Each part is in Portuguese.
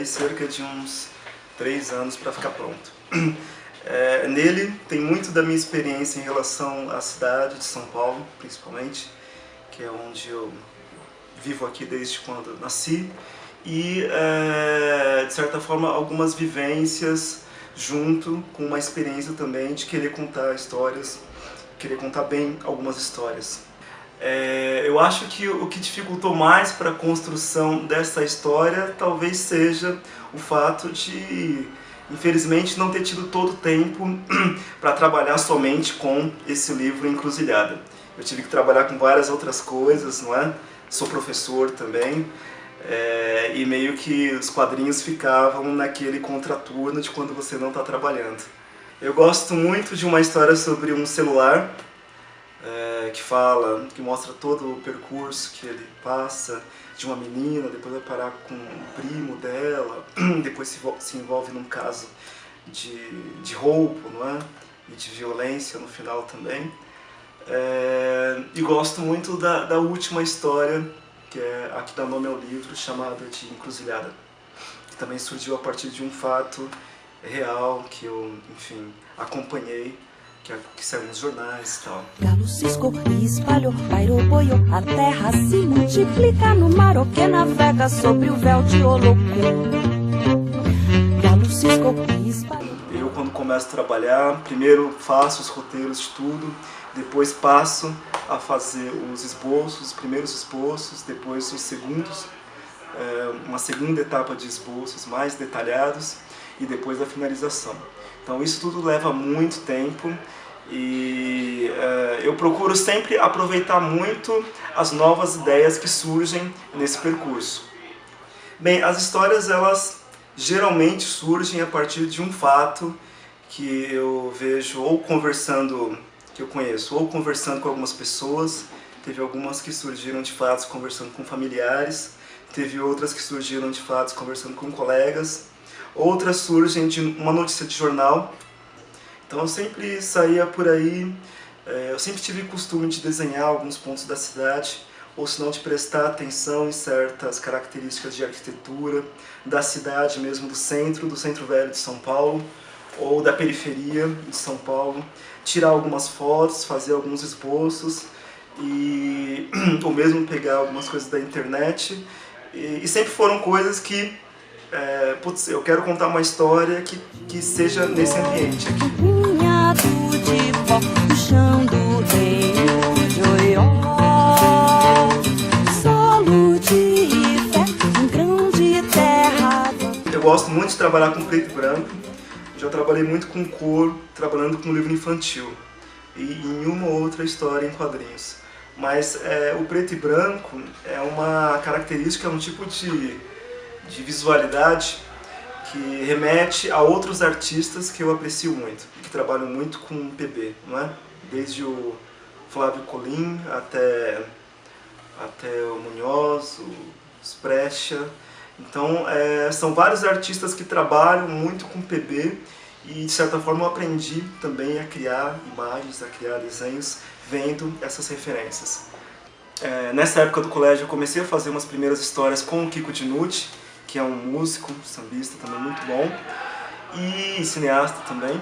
cerca de uns 3 anos para ficar pronto. Nele tem muito da minha experiência em relação à cidade de São Paulo, principalmente, que é onde eu vivo aqui desde quando nasci, e, de certa forma, algumas vivências junto com uma experiência também de querer contar histórias, querer contar bem algumas histórias. Eu acho que o que dificultou mais para a construção dessa história talvez seja o fato de, infelizmente, não ter tido todo o tempo para trabalhar somente com esse livro Encruzilhada. Eu tive que trabalhar com várias outras coisas, não é? Sou professor também, e meio que os quadrinhos ficavam naquele contraturno de quando você não está trabalhando. Eu gosto muito de uma história sobre um celular, que mostra todo o percurso que ele passa, de uma menina, depois vai parar com o primo dela, depois se envolve num caso de roubo, não é? E de violência no final também. E gosto muito da última história, que é a que dá nome ao livro, chamada de Encruzilhada, que também surgiu a partir de um fato real que eu, enfim, acompanhei, que saiu nos jornais e tal. Galo ciscou e espalhou, pairou, boiou, a terra se multiplica no mar, o que navega sobre o véu de Olocum. Galo ciscou e espalhou. Eu, quando começo a trabalhar, primeiro faço os roteiros de tudo, depois passo a fazer os esboços, os primeiros esboços, depois os segundos, uma segunda etapa de esboços mais detalhados e depois a finalização. Então isso tudo leva muito tempo e eu procuro sempre aproveitar muito as novas ideias que surgem nesse percurso. Bem, as histórias, elas geralmente surgem a partir de um fato que eu vejo ou conversando, que eu conheço, ou conversando com algumas pessoas. Teve algumas que surgiram de fatos conversando com familiares, teve outras que surgiram de fatos conversando com colegas, outras surgem de uma notícia de jornal. Então eu sempre saía por aí, eu sempre tive costume de desenhar alguns pontos da cidade, ou se não de prestar atenção em certas características de arquitetura da cidade mesmo, do centro velho de São Paulo, ou da periferia de São Paulo, tirar algumas fotos, fazer alguns esboços, ou mesmo pegar algumas coisas da internet, e sempre foram coisas que putz, eu quero contar uma história que seja nesse ambiente aqui. Punhado de pó no chão do reino de Oió, solo de fé, um grão de terra. Eu gosto muito de trabalhar com preto e branco, já trabalhei muito com cor, trabalhando com livro infantil e em uma ou outra história em quadrinhos. Mas o preto e branco é uma característica, é um tipo de visualidade que remete a outros artistas que eu aprecio muito, que trabalham muito com PB, não é? Desde o Flávio Colim até o Munhoz, o Sprecha. Então são vários artistas que trabalham muito com PB e, de certa forma, eu aprendi também a criar imagens, a criar desenhos vendo essas referências. Nessa época do colégio eu comecei a fazer umas primeiras histórias com o Kiko Dinucci, que é um músico, sambista também muito bom, e cineasta também.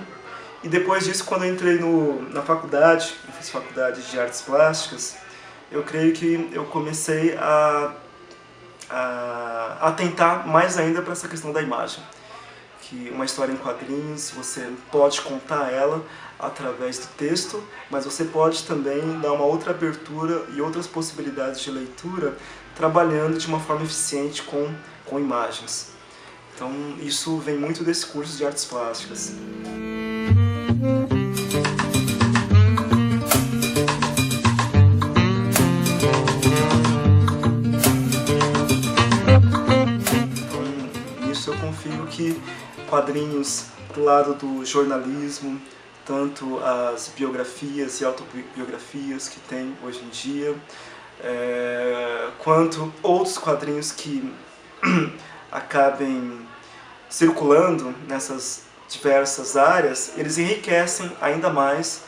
E depois disso, quando eu entrei na faculdade, eu fiz faculdade de artes plásticas, eu creio que eu comecei a atentar mais ainda para essa questão da imagem. Que uma história em quadrinhos, você pode contar ela através do texto, mas você pode também dar uma outra abertura e outras possibilidades de leitura, trabalhando de uma forma eficiente com imagens. Então isso vem muito desse curso de artes plásticas. Então, nisso eu confio que quadrinhos do lado do jornalismo, tanto as biografias e autobiografias que tem hoje em dia, quanto outros quadrinhos que acabem circulando nessas diversas áreas, eles enriquecem ainda mais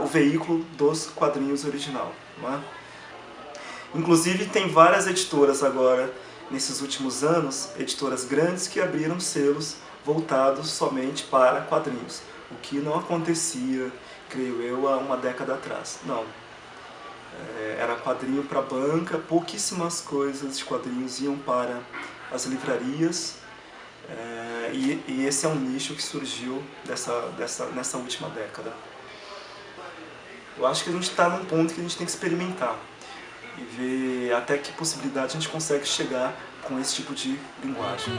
o veículo dos quadrinhos original, não é? Inclusive tem várias editoras agora nesses últimos anos, editoras grandes que abriram selos voltados somente para quadrinhos, o que não acontecia, creio eu, há uma década atrás. Não. Era quadrinho para banca, pouquíssimas coisas de quadrinhos iam para as livrarias, e esse é um nicho que surgiu nessa última década. Eu acho que a gente está num ponto que a gente tem que experimentar e ver até que possibilidade a gente consegue chegar com esse tipo de linguagem.